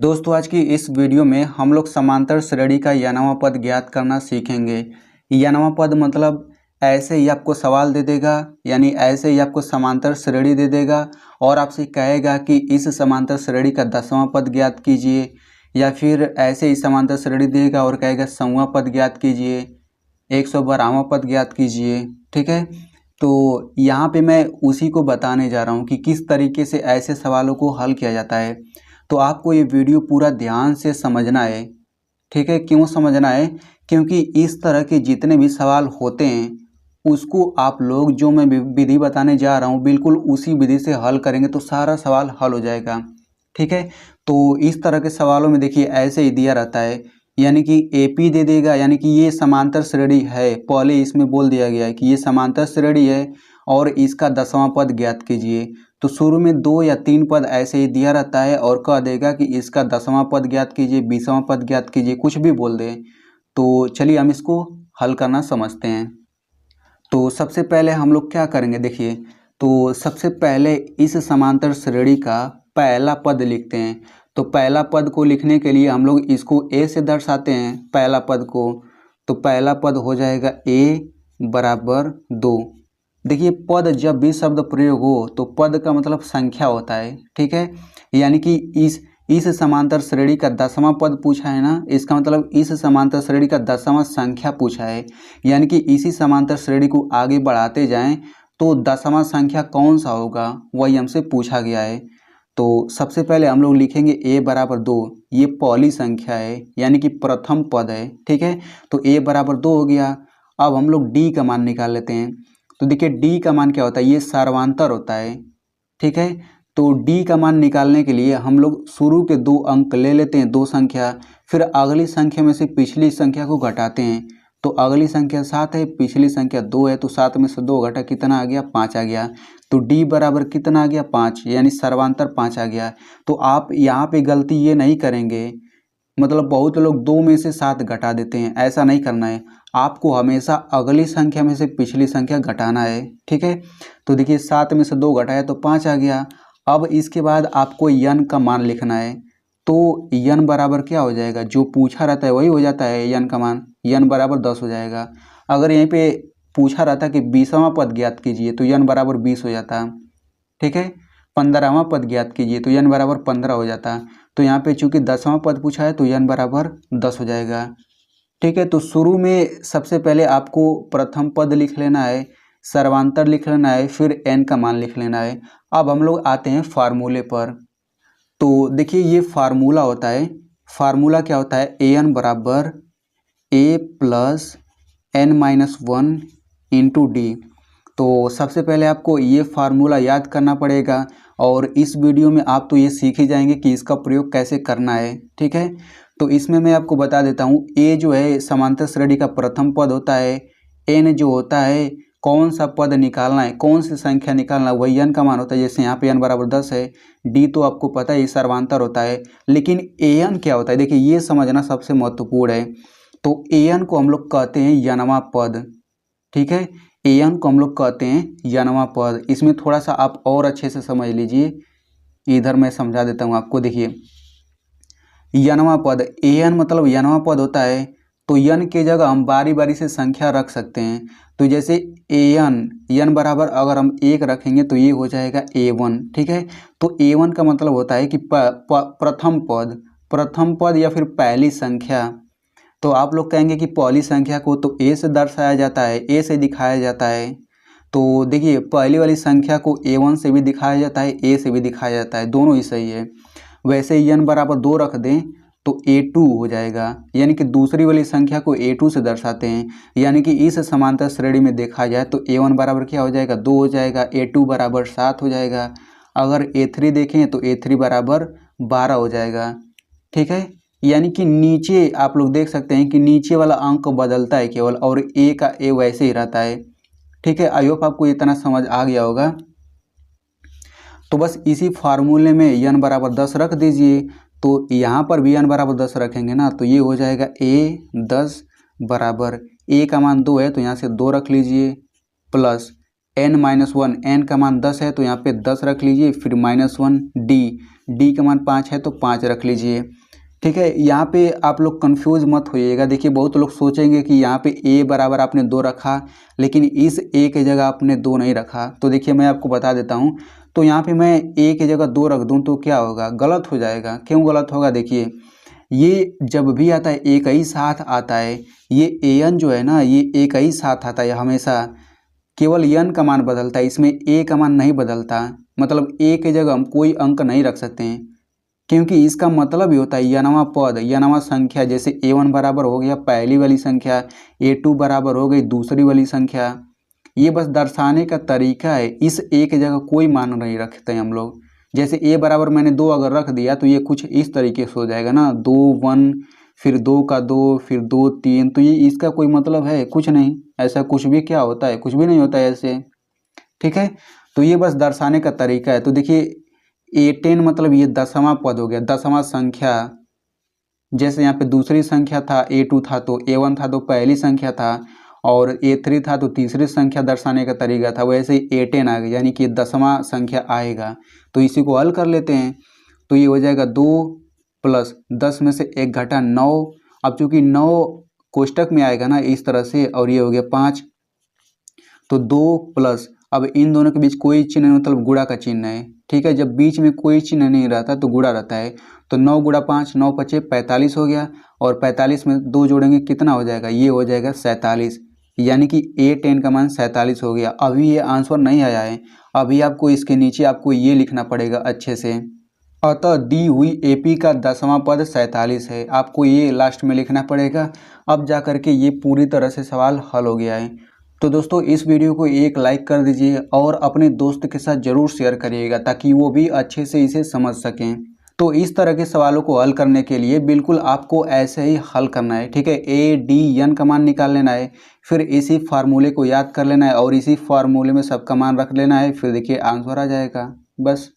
दोस्तों आज की इस वीडियो में हम लोग समांतर श्रेणी का यानवा पद ज्ञात करना सीखेंगे। यानवा पद मतलब ऐसे ही आपको सवाल दे देगा, यानी ऐसे ही आपको समांतर श्रेणी दे देगा और आपसे कहेगा कि इस समांतर श्रेणी का 10वां पद ज्ञात कीजिए, या फिर ऐसे ही समांतर श्रेणी देगा और कहेगा 100वां पद ज्ञात कीजिए, 112वां पद ज्ञात कीजिए। ठीक है, तो यहाँ पे मैं उसी को बताने जा रहा हूँ कि किस तरीके से ऐसे सवालों को हल किया जाता है। तो आपको ये वीडियो पूरा ध्यान से समझना है। ठीक है, क्यों समझना है? क्योंकि इस तरह के जितने भी सवाल होते हैं उसको आप लोग जो मैं विधि बताने जा रहा हूँ बिल्कुल उसी विधि से हल करेंगे तो सारा सवाल हल हो जाएगा। ठीक है, तो इस तरह के सवालों में देखिए ऐसे ही दिया रहता है, यानी कि एपी दे देगा, यानी कि ये समांतर श्रेणी है। पहले इसमें बोल दिया गया है कि ये समांतर श्रेणी है और इसका 10वां पद ज्ञात कीजिए। तो शुरू में 2 या 3 पद ऐसे ही दिया रहता है और कह देगा कि इसका 10वां पद ज्ञात कीजिए, 20वां पद ज्ञात कीजिए, कुछ भी बोल दे। तो चलिए हम इसको हल करना समझते हैं। तो सबसे पहले हम लोग क्या करेंगे, देखिए तो सबसे पहले इस समांतर श्रेणी का पहला पद लिखते हैं। तो पहला पद को लिखने के लिए हम लोग इसको ए से दर्शाते हैं पहला पद को। तो पहला पद हो जाएगा ए बराबर 2। देखिए पद जब भी शब्द प्रयोग हो तो पद का मतलब संख्या होता है। ठीक है, यानी कि इस समांतर श्रेणी का 10वां पद पूछा है ना, इसका मतलब इस समांतर श्रेणी का 10वां संख्या पूछा है, यानी कि इसी समांतर श्रेणी को आगे बढ़ाते जाएं तो 10वां संख्या कौन सा होगा वही हमसे पूछा गया है। तो सबसे पहले हम लोग लिखेंगे a बराबर 2, ये पहली संख्या है यानी कि प्रथम पद है। ठीक है, तो a बराबर 2 हो गया। अब हम लोग d का मान निकाल लेते हैं। तो देखिए d का मान क्या होता है, ये सर्वांतर होता है। ठीक है, तो d का मान निकालने के लिए हम लोग शुरू के 2 अंक ले लेते हैं, 2 संख्या, फिर अगली संख्या में से पिछली संख्या को घटाते हैं। तो अगली संख्या 7 है, पिछली संख्या 2 है, तो 7 में से 2 घटा कितना आ गया, 5 आ गया। तो d बराबर कितना आ गया, 5, यानी सर्वांतर 5 आ गया। तो आप यहाँ पे गलती ये नहीं करेंगे, मतलब बहुत लोग 2 में से 7 घटा देते हैं, ऐसा नहीं करना है। आपको हमेशा अगली संख्या में से पिछली संख्या घटाना है। ठीक है, तो देखिए 7 में से 2 घटाया तो 5 आ गया। अब इसके बाद आपको n का मान लिखना है। तो n बराबर क्या हो जाएगा, जो पूछा रहता है वही हो जाता है n का मान, n बराबर 10 हो जाएगा। अगर यहीं पे पूछा रहता कि 20वां पद ज्ञात कीजिए तो n बराबर 20 हो जाता। ठीक है, 15वां पद ज्ञात कीजिए तो n बराबर 15 हो जाता। तो यहाँ पे चूंकि 10वां पद पूछा है तो n बराबर 10 हो जाएगा। ठीक है, तो शुरू में सबसे पहले आपको प्रथम पद लिख लेना है, सर्वांतर लिख लेना है, फिर n का मान लिख लेना है। अब हम लोग आते हैं फार्मूले पर। तो देखिए ये फार्मूला होता है। फार्मूला क्या होता है, an बराबर a plus n-1 into D. तो सबसे पहले आपको ये फार्मूला याद करना पड़ेगा और इस वीडियो में आप तो ये सीख ही जाएंगे कि इसका प्रयोग कैसे करना है। ठीक है, तो इसमें मैं आपको बता देता हूँ, a जो है समांतर श्रेणी का प्रथम पद होता है, n जो होता है कौन सा पद निकालना है, कौन सी संख्या निकालना है, वही n का मान होता है। जैसे यहाँ पे n बराबर 10 है, d तो आपको पता है ये सर्वांतर होता है, लेकिन an क्या होता है, देखिए ये समझना सबसे महत्वपूर्ण है। तो an को हम लोग कहते हैं यानवा पद। ठीक है, an को हम लोग कहते हैं यानवा पद। इसमें थोड़ा सा आप और अच्छे से समझ लीजिए, इधर मैं समझा देता हूँ आपको। देखिए यानवा पद, an मतलब यानवा पद होता है, तो n के जगह हम बारी बारी से संख्या रख सकते हैं। तो जैसे n बराबर अगर हम 1 रखेंगे तो ये हो जाएगा a1। ठीक है, तो a1 का मतलब होता है कि प्रथम पद या फिर पहली संख्या। तो आप लोग कहेंगे कि पहली संख्या को तो a से दर्शाया जाता है, a से दिखाया जाता है। तो देखिए पहली वाली संख्या को a1 से भी दिखाया जाता है, a से भी दिखाया जाता है, दोनों ही सही है। वैसे ही n बराबर 2 रख दें तो a2 हो जाएगा, यानी कि दूसरी वाली संख्या को a2 से दर्शाते हैं। यानी कि इस समांतर श्रेणी में देखा जाए तो a1 बराबर क्या हो जाएगा, 2 हो जाएगा, a2 बराबर 7 हो जाएगा। अगर a3 देखें तो a3 बराबर 12 हो जाएगा। ठीक है, यानी कि नीचे आप लोग देख सकते हैं कि नीचे वाला अंक बदलता है केवल, और a का a वैसे ही रहता है। ठीक है, आई होप आपको इतना समझ आ गया होगा। तो बस इसी फार्मूले में n बराबर 10 रख दीजिए। तो यहाँ पर भी n बराबर 10 रखेंगे ना तो ये हो जाएगा a 10 बराबर a का मान 2 है तो यहाँ से 2 रख लीजिए, प्लस n-1, n का मान 10 है तो यहाँ पे 10 रख लीजिए, फिर -1 d, डी का मान 5 है तो 5 रख लीजिए। ठीक है, यहाँ पे आप लोग कंफ्यूज मत होइएगा। देखिए बहुत लोग सोचेंगे कि यहाँ पे ए बराबर आपने 2 रखा, लेकिन इस ए की जगह आपने 2 नहीं रखा। तो देखिए मैं आपको बता देता हूँ। तो यहाँ पे मैं ए की जगह 2 रख दूँ तो क्या होगा, गलत हो जाएगा। क्यों गलत होगा, देखिए ये जब भी आता है एक ही साथ आता है। ये एन जो है ना, ये एक ही साथ आता है हमेशा, केवल एन का मान बदलता है, इसमें ए का मान नहीं बदलता। मतलब ए की जगह हम कोई अंक नहीं रख सकते हैं, क्योंकि इसका मतलब ही होता है यनवा पद, यनवा संख्या। जैसे a1 बराबर हो गया पहली वाली संख्या, a2 बराबर हो गई दूसरी वाली संख्या। ये बस दर्शाने का तरीका है। इस a की जगह कोई मान नहीं रखते हम लोग। जैसे a बराबर मैंने 2 अगर रख दिया तो ये कुछ इस तरीके से हो जाएगा ना, 2 1 फिर 2 का 2 फिर 2 3। तो ये इसका कोई मतलब है कुछ नहीं। ऐसा कुछ भी क्या होता है, कुछ भी नहीं होता है ऐसे। ठीक है, तो ये बस दर्शाने का तरीका है। तो देखिए A10 मतलब ये 10वां पद हो गया, 10वां संख्या। जैसे यहाँ पे दूसरी संख्या था, A2 था तो A1 था तो पहली संख्या था, और A3 था तो तीसरी संख्या दर्शाने का तरीका था। वैसे ही A10 आ गया, यानी कि 10वां संख्या आएगा। तो इसी को हल कर लेते हैं। तो ये हो जाएगा 2 प्लस 10 में से 1 घटा 9। अब चूंकि 9 कोष्टक में आएगा ना इस तरह से, और ये हो गया 5। तो 2 प्लस, अब इन दोनों के बीच कोई चिन्ह नहीं, मतलब गुणा का चिन्ह है। ठीक है, जब बीच में कोई चिन्ह नहीं रहता तो गुणा रहता है। तो 9 गुणा 5, 9 पचे 45 हो गया, और 45 में 2 जोड़ेंगे कितना हो जाएगा, ये हो जाएगा 47। यानी कि A10 का मान 47 हो गया। अभी ये आंसर नहीं आया है, अभी आपको इसके नीचे आपको ये लिखना पड़ेगा अच्छे से। अतः दी हुई AP का 10वां पद 47 है, आपको ये लास्ट में लिखना पड़ेगा। अब जा करके ये पूरी तरह से सवाल हल हो गया है। तो दोस्तों इस वीडियो को एक लाइक कर दीजिए और अपने दोस्त के साथ ज़रूर शेयर करिएगा, ताकि वो भी अच्छे से इसे समझ सकें। तो इस तरह के सवालों को हल करने के लिए बिल्कुल आपको ऐसे ही हल करना है। ठीक है, ADN का मान निकाल लेना है, फिर इसी फार्मूले को याद कर लेना है और इसी फार्मूले में सबका मान रख लेना है। फिर देखिए आंसर आ जाएगा बस।